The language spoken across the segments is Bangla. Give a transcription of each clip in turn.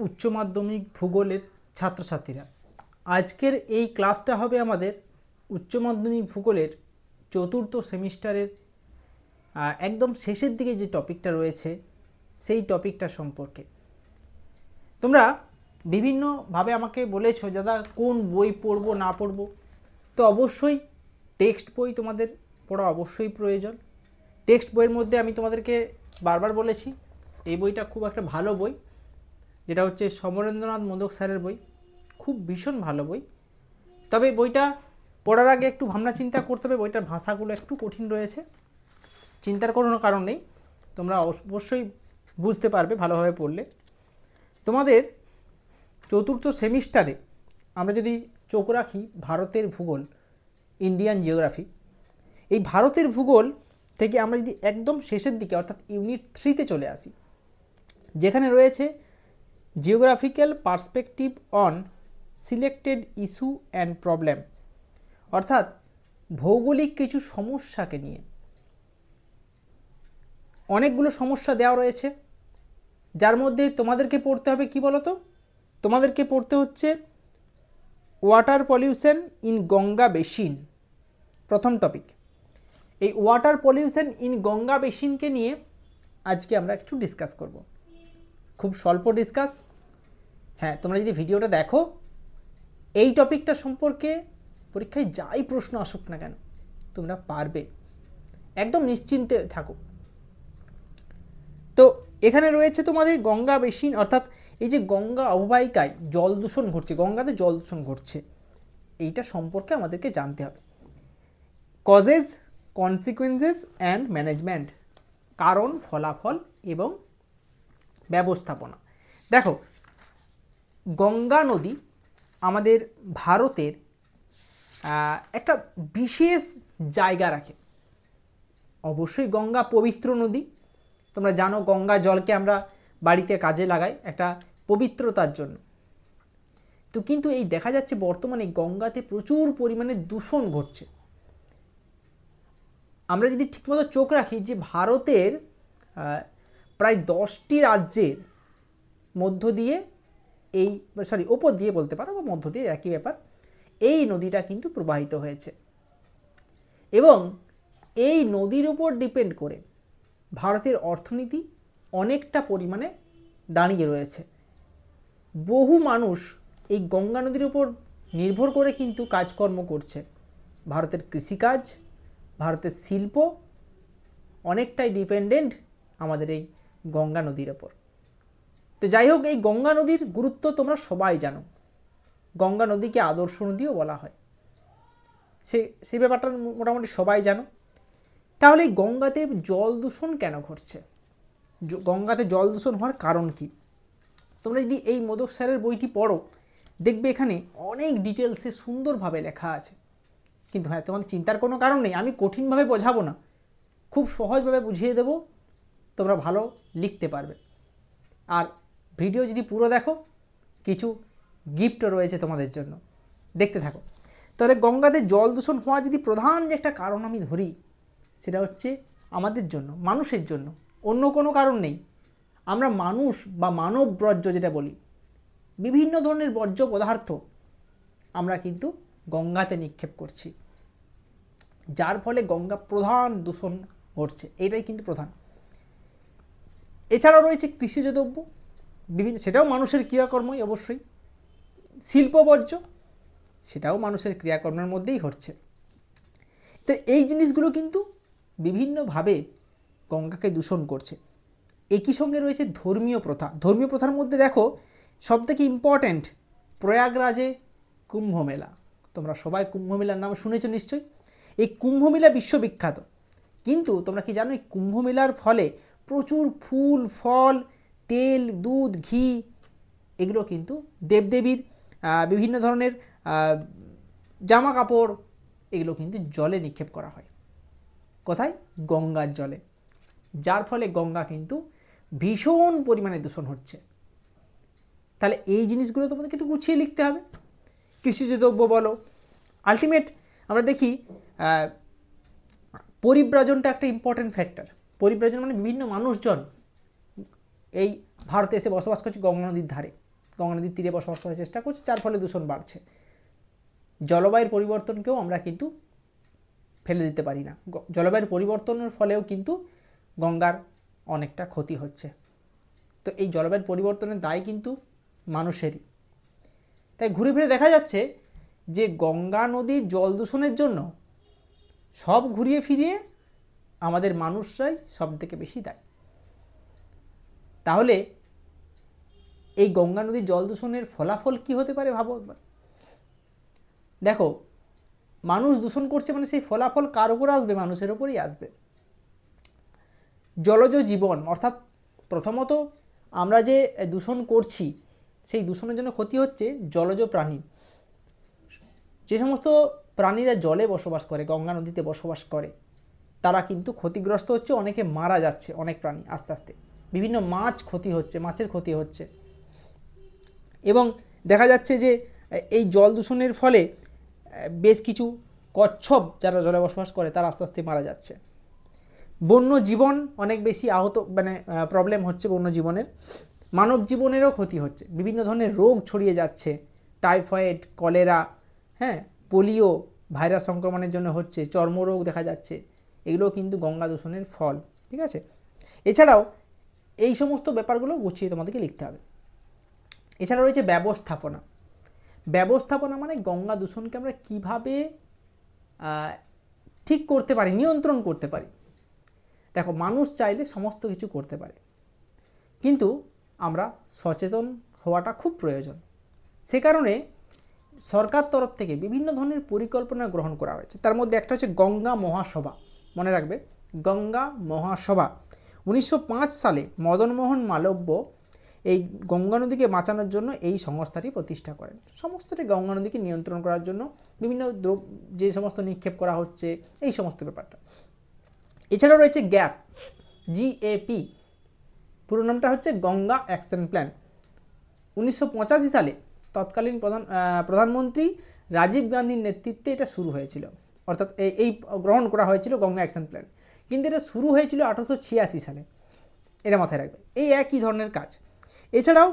উচ্চ মাধ্যমিক ভূগোলের ছাত্রছাত্রীরা, আজকের এই ক্লাসটা হবে আমাদের উচ্চ মাধ্যমিক ভূগোলের চতুর্থ সেমিস্টারের একদম শেষের দিকে যে টপিকটা রয়েছে সেই টপিকটা সম্পর্কে। তোমরা বিভিন্নভাবে আমাকে বলেছো দাদা কোন বই পড়বো না পড়বো, তো অবশ্যই টেক্সট বই তোমাদের পড়া অবশ্যই প্রয়োজন। টেক্সট বইয়ের মধ্যে আমি তোমাদেরকে বারবার বলেছি এই বইটা খুব একটা ভালো বই, যেটা হচ্ছে সমরেন্দ্রনাথ মোদক স্যারের বই, খুব ভীষণ ভালো বই। তবে বইটা পড়ার আগে একটু ভাবনা চিন্তা করতে হবে, বইটার ভাষাগুলো একটু কঠিন রয়েছে, চিন্তার কোনো কারণ নেই, তোমরা অবশ্যই বুঝতে পারবে ভালোভাবে পড়লে। তোমাদের চতুর্থ সেমিস্টারে আমরা যদি চোখ রাখি ভারতের ভূগোল, ইন্ডিয়ান জিওগ্রাফি, এই ভারতের ভূগোল থেকে আমরা যদি একদম শেষের দিকে অর্থাৎ ইউনিট 3-তে চলে আসি, যেখানে রয়েছে geographical perspective on selected issue and problem, অর্থাৎ ভৌগোলিক কিছু সমস্যাকে নিয়ে অনেকগুলো সমস্যা দেওয়া রয়েছে, যার মধ্যে তোমাদেরকে পড়তে হবে কি বলো তো, তোমাদেরকে পড়তে হচ্ছে water pollution in Ganga basin, প্রথম টপিক। এই ওয়াটার পলিউশন ইন গঙ্গা বেসিনকে নিয়ে আজকে আমরা একটু ডিসকাস করব, খুব স্বল্প ডিসকাস। হ্যাঁ, তোমরা যদি ভিডিওটা দেখো এই টপিকটা সম্পর্কে পরীক্ষায় যাই প্রশ্ন আসুক না কেন তোমরা পারবে, একদম নিশ্চিন্তে থাকো। তো এখানে রয়েছে তোমাদের গঙ্গা বেসিন, অর্থাৎ এই যে গঙ্গা অববাহিকায় জল দূষণ ঘটছে, গঙ্গাতে জল দূষণ ঘটছে, এইটা সম্পর্কে আমাদেরকে জানতে হবে। কজেস, কনসিকুয়েন্সেস অ্যান্ড ম্যানেজমেন্ট, কারণ, ফলাফল এবং ব্যবস্থাপনা। দেখো, গঙ্গা নদী আমাদের ভারতের একটা বিশেষ জায়গা রাখে। অবশ্যই গঙ্গা পবিত্র নদী, তোমরা জানো গঙ্গা জলকে আমরা বাড়িতে কাজে লাগাই একটা পবিত্রতার জন্য। তো কিন্তু এই দেখা যাচ্ছে বর্তমানে গঙ্গাতে প্রচুর পরিমাণে দূষণ ঘটছে। আমরা যদি ঠিকমতো চোখ রাখি যে ভারতের প্রায় 10টি রাজ্যের মধ্য দিয়ে এই ওপর দিয়ে বলতে পারো বা মধ্য দিয়ে একই ব্যাপার, এই নদীটা কিন্তু প্রবাহিত হয়েছে এবং এই নদীর উপর ডিপেন্ড করে ভারতের অর্থনীতি অনেকটা পরিমাণে দাঁড়িয়ে রয়েছে। বহু মানুষ এই গঙ্গা নদীর উপর নির্ভর করে কিন্তু কাজকর্ম করছে। ভারতের কৃষিকাজ, ভারতের শিল্প অনেকটাই ডিপেন্ডেন্ট আমাদের এই গঙ্গা নদীর ওপর। তো যাই হোক, এই গঙ্গা নদীর গুরুত্ব তোমরা সবাই জানো, গঙ্গা নদীকে আদর্শ নদীও বলা হয়, সেই ব্যাপারটা মোটামুটি সবাই জানো। তাহলে এই গঙ্গাতে জল দূষণ কেন ঘটছে, গঙ্গাতে জল দূষণ হওয়ার কারণ কি? তোমরা যদি এই মোদক স্যারের বইটি পড়ো দেখবে এখানে অনেক ডিটেলসে সুন্দরভাবে লেখা আছে। কিন্তু হ্যাঁ, তোমাদের চিন্তার কোনো কারণ নেই, আমি কঠিনভাবে বোঝাবো না, খুব সহজভাবে বুঝিয়ে দেব, তোমরা ভালো লিখতে পারবে। আর ভিডিও যদি পুরো দেখো কিছু গিফটও রয়েছে তোমাদের জন্য, দেখতে থাকো। তাহলে গঙ্গাতে জল দূষণ হওয়া যদি প্রধান যে একটা কারণ আমি ধরি, সেটা হচ্ছে আমাদের জন্য, মানুষের জন্য, অন্য কোনো কারণ নেই। আমরা মানুষ বা মানব বর্জ্য যেটা বলি, বিভিন্ন ধরনের বর্জ্য পদার্থ আমরা কিন্তু গঙ্গাতে নিক্ষেপ করছি, যার ফলে গঙ্গা প্রধান দূষণ ঘটছে, এটাই কিন্তু প্রধান। এছাড়াও রয়েছে কৃষিজ দ্রব্য, বিভিন্ন, সেটাও মানুষের ক্রিয়াকর্মই অবশ্যই। শিল্প বর্জ্য, সেটাও মানুষের ক্রিয়াকর্মের মধ্যেই ঘটছে। তো এই জিনিসগুলো কিন্তু বিভিন্নভাবে গঙ্গাকে দূষণ করছে। একই সঙ্গে রয়েছে ধর্মীয় প্রথা। ধর্মীয় প্রথার মধ্যে দেখো সবথেকে ইম্পর্ট্যান্ট প্রয়াগরাজে কুম্ভ মেলা, তোমরা সবাই কুম্ভ মেলার নাম শুনেছো নিশ্চয়ই। এই কুম্ভ মেলা বিশ্ববিখ্যাত, কিন্তু তোমরা কি জানো এই কুম্ভ মেলার ফলে প্রচুর ফুল, ফল, তেল, দুধ, ঘি, এগুলো কিন্তু দেবদেবীর বিভিন্ন ধরনের জামা কাপড়, এগুলো কিন্তু জলে নিক্ষেপ করা হয়। কোথায়? গঙ্গার জলে, যার ফলে গঙ্গা কিন্তু ভীষণ পরিমাণে দূষণ হচ্ছে। তাহলে এই জিনিসগুলো তোমাদেরকে একটু গুছিয়ে লিখতে হবে। কৃষিজ দ্রব্য বলো, আলটিমেট আমরা দেখি পরিব্রাজনটা একটা ইম্পর্টেন্ট ফ্যাক্টর। পরিব্রাজন মানে বিভিন্ন মানুষজন এই ভারতে এসে বসবাস করছে গঙ্গা নদীর ধারে, গঙ্গা নদীর তীরে বসবাস করার চেষ্টা করছে, যার ফলে দূষণ বাড়ছে। জলবায়ুর পরিবর্তনকেও আমরা কিন্তু ফেলে দিতে পারি না, জলবায়ুর পরিবর্তনের ফলেও কিন্তু গঙ্গার অনেকটা ক্ষতি হচ্ছে। তো এই জলবায়ুর পরিবর্তনের দায় কিন্তু মানুষেরই। তাই ঘুরে ফিরে দেখা যাচ্ছে যে গঙ্গা নদীর জল দূষণের জন্য সব ঘুরিয়ে ফিরিয়ে আমাদের মানুষরাই সবথেকে বেশি দায়ী। তাহলে এই গঙ্গা নদীর জল দূষণের ফলাফল কি হতে পারে ভাবো একবার। দেখো, মানুষ দূষণ করছে মানে সেই ফলাফল কার উপর আসবে? মানুষের উপরই আসবে। জলজ জীবন, অর্থাৎ প্রথমত আমরা যে দূষণ করছি সেই দূষণের জন্য ক্ষতি হচ্ছে জলজ প্রাণী। যে সমস্ত প্রাণীরা জলে বসবাস করে, গঙ্গা নদীতে বসবাস করে, তারা কিন্তু ক্ষতিগ্রস্ত হচ্ছে, অনেকে মারা যাচ্ছে, অনেক প্রাণী আস্তে আস্তে। বিভিন্ন মাছ ক্ষতি হচ্ছে, মাছের ক্ষতি হচ্ছে। এবং দেখা যাচ্ছে যে এই জল দূষণের ফলে বেশ কিছু কচ্ছপ যারা জলে বসবাস করে তারা আস্তে আস্তে মারা যাচ্ছে। বন্য জীবন অনেক বেশি আহত, মানে প্রবলেম হচ্ছে বন্য জীবনের। মানব জীবনেরও ক্ষতি হচ্ছে, বিভিন্ন ধরনের রোগ ছড়িয়ে যাচ্ছে, টাইফয়েড, কলেরা, হ্যাঁ, পোলিও ভাইরাস সংক্রমণের জন্য হচ্ছে, চর্মরোগ দেখা যাচ্ছে। এগুলো কিন্তু গঙ্গা দূষণের ফল, ঠিক আছে। এছাড়াও এই সমস্ত ব্যাপারগুলো গুছিয়ে তোমাদেরকে লিখতে হবে। এছাড়া রয়েছে ব্যবস্থাপনা। ব্যবস্থাপনা মানে গঙ্গা দূষণকে আমরা কীভাবে ঠিক করতে পারি, নিয়ন্ত্রণ করতে পারি। দেখো, মানুষ চাইলে সমস্ত কিছু করতে পারে, কিন্তু আমরা সচেতন হওয়াটা খুব প্রয়োজন। সে কারণে সরকার তরফ থেকে বিভিন্ন ধরনের পরিকল্পনা গ্রহণ করা হয়েছে। তার মধ্যে একটা হচ্ছে গঙ্গা মহাসভা। মনে রাখবে, গঙ্গা মহাসভা 1905 সালে মদনমোহন মালব্য এই গঙ্গা নদীকে বাঁচানোর জন্য এই সংস্থাটি প্রতিষ্ঠা করেন। সমস্তটি গঙ্গা নদীকে নিয়ন্ত্রণ করার জন্য বিভিন্ন যে সমস্ত নিক্ষেপ করা হচ্ছে, এই সমস্ত ব্যাপারটা। এছাড়াও রয়েছে গ্যাপ, GAP, পুরো নামটা হচ্ছে গঙ্গা অ্যাকশন প্ল্যান। 1985 সালে তৎকালীন প্রধানমন্ত্রী রাজীব গান্ধীর নেতৃত্বে এটা শুরু হয়েছিল, অর্থাৎ এই গ্রহণ করা হয়েছিল গঙ্গা অ্যাকশন প্ল্যান। কিন্তু এটা শুরু হয়েছিল 1886 সালে, এটা মাথায় রাখবে। এই একই ধরনের কাজ। এছাড়াও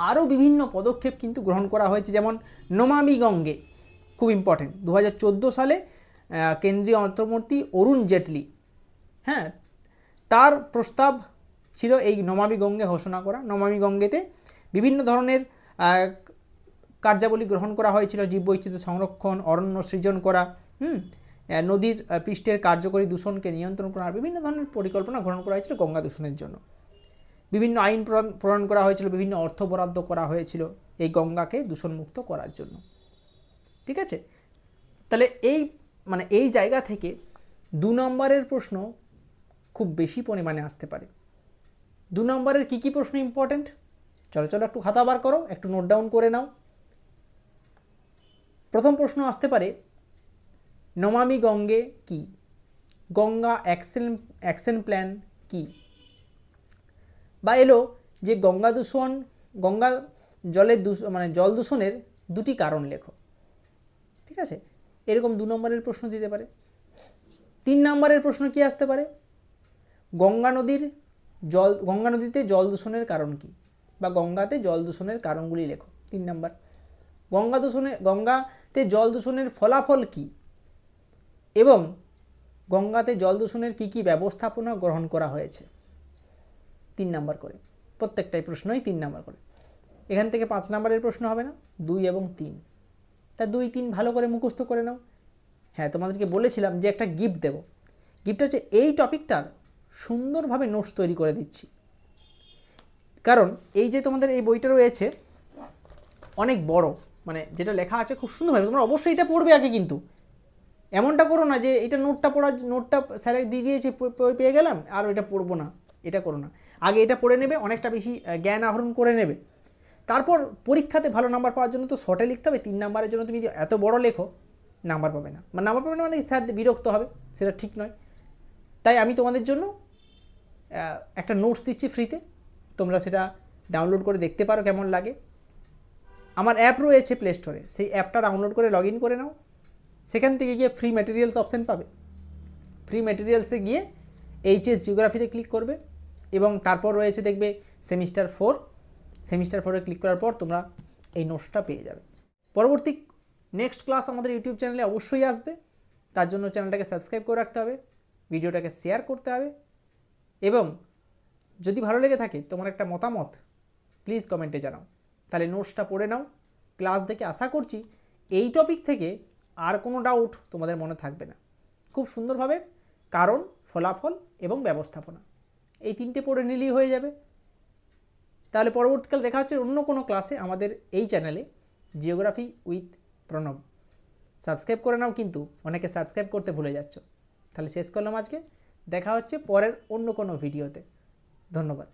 আরও বিভিন্ন পদক্ষেপ কিন্তু গ্রহণ করা হয়েছে, যেমন নমামি গঙ্গে, খুব ইম্পর্টেন্ট। 2014 সালে কেন্দ্রীয় অর্থমন্ত্রী অরুণ জেটলি, হ্যাঁ, তার প্রস্তাব ছিল এই নমামি গঙ্গে ঘোষণা করা। নমামি গঙ্গেতে বিভিন্ন ধরনের কার্যাবলী গ্রহণ করা হয়েছিল, জীববৈচিত্র্য সংরক্ষণ, অরণ্য সৃজন করা, নদীর পৃষ্ঠের কার্যকরী দূষণকে নিয়ন্ত্রণ করার বিভিন্ন ধরনের পরিকল্পনা গ্রহণ করা হয়েছিল গঙ্গা দূষণের জন্য। বিভিন্ন আইন প্রণয়ন করা হয়েছিল, বিভিন্ন অর্থ বরাদ্দ করা হয়েছিল এই গঙ্গাকে দূষণমুক্ত করার জন্য, ঠিক আছে। তাহলে এই জায়গা থেকে 2 নম্বরের প্রশ্ন খুব বেশি পরিমাণে আসতে পারে। 2 নম্বরের কী কী প্রশ্ন ইম্পর্টেন্ট, চলো একটু খাতা বার করো, একটু নোট ডাউন করে নাও। প্রথম প্রশ্ন আসতে পারে, নমামি গঙ্গে কি, গঙ্গা অ্যাকশন প্ল্যান কি, বা এলো যে গঙ্গা জলের জল দূষণের 2টি কারণ লেখো, ঠিক আছে। এরকম 2 নম্বরের প্রশ্ন দিতে পারে। 3 নম্বরের প্রশ্ন কি আসতে পারে, গঙ্গা নদীতে জল দূষণের কারণ কি, বা গঙ্গাতে জল দূষণের কারণগুলি লেখো। 3 নম্বর, গঙ্গাতে জল দূষণের ফলাফল কি, এবং গঙ্গাতে জল দূষণের কী কী ব্যবস্থাপনা গ্রহণ করা হয়েছে। 3 নম্বর করে, প্রত্যেকটাই প্রশ্নই 3 নম্বর করে। এখান থেকে 5 নম্বরের প্রশ্ন হবে না, 2 এবং 3। তা 2, 3 ভালো করে মুখস্থ করে নাও। হ্যাঁ, তোমাদেরকে বলেছিলাম যে একটা গিফট দেব। গিফটটা হচ্ছে এই টপিকটার সুন্দরভাবে নোটস তৈরি করে দিচ্ছি। কারণ এই যে তোমাদের এই বইটা রয়েছে অনেক বড়, যেটা লেখা আছে খুব সুন্দরভাবে, তোমরা অবশ্যই এটা পড়বে আগে। কিন্তু এমনটা করো না যে এটা নোটটা স্যারে দিয়ে দিয়েছে, পেয়ে গেলাম আর এটা পড়বো না, এটা করো না। আগে এটা পড়ে নেবে, অনেকটা বেশি জ্ঞান আহরণ করে নেবে, তারপর পরীক্ষাতে ভালো নাম্বার পাওয়ার জন্য তো শর্টে লিখতে হবে। 3 নম্বরের জন্য তুমি এত বড় লেখো, নাম্বার পাবে না। মানে স্যার বিরক্ত হবে, সেটা ঠিক নয়। তাই আমি তোমাদের জন্য একটা নোটস দিচ্ছি ফ্রিতে, তোমরা সেটা ডাউনলোড করে দেখতে পারো কেমন লাগে। আমার অ্যাপ রয়েছে প্লে স্টোরে, সেই অ্যাপটা ডাউনলোড করে লগ ইন করে নাও। সেখান থেকে গিয়ে ফ্রি ম্যাটেরিয়ালস অপশান পাবে। ফ্রি ম্যাটেরিয়ালসে গিয়ে HS জিওগ্রাফিতে ক্লিক করবে, এবং তারপর রয়েছে দেখবে সেমিস্টার 4, সেমিস্টার 4-এ ক্লিক করার পর তোমরা এই নোটসটা পেয়ে যাবে। পরবর্তী নেক্সট ক্লাস আমাদের ইউটিউব চ্যানেলে অবশ্যই আসবে, তার জন্য চ্যানেলটাকে সাবস্ক্রাইব করে রাখতে হবে, ভিডিওটাকে শেয়ার করতে হবে, এবং যদি ভালো লেগে থাকে তোমার একটা মতামত প্লিজ কমেন্টে জানাও। তাহলে নোটসটা পড়ে নাও, ক্লাস দেখে আশা করছি এই টপিক থেকে আর কোনো ডাউট তোমাদের মনে থাকবে না। খুব সুন্দরভাবে কারণ, ফলাফল এবং ব্যবস্থাপনা এই 3টে পড়ে নিলেই হয়ে যাবে। তাহলে পরবর্তীকালে দেখা হচ্ছে অন্য কোনো ক্লাসে আমাদের এই চ্যানেলে, জিওগ্রাফি উইথ প্রণব। সাবস্ক্রাইব করে নাও, কিন্তু অনেকে সাবস্ক্রাইব করতে ভুলে যাচ্ছ। তাহলে শেষ করলাম আজকে, দেখা হচ্ছে পরের অন্য কোনো ভিডিওতে। ধন্যবাদ।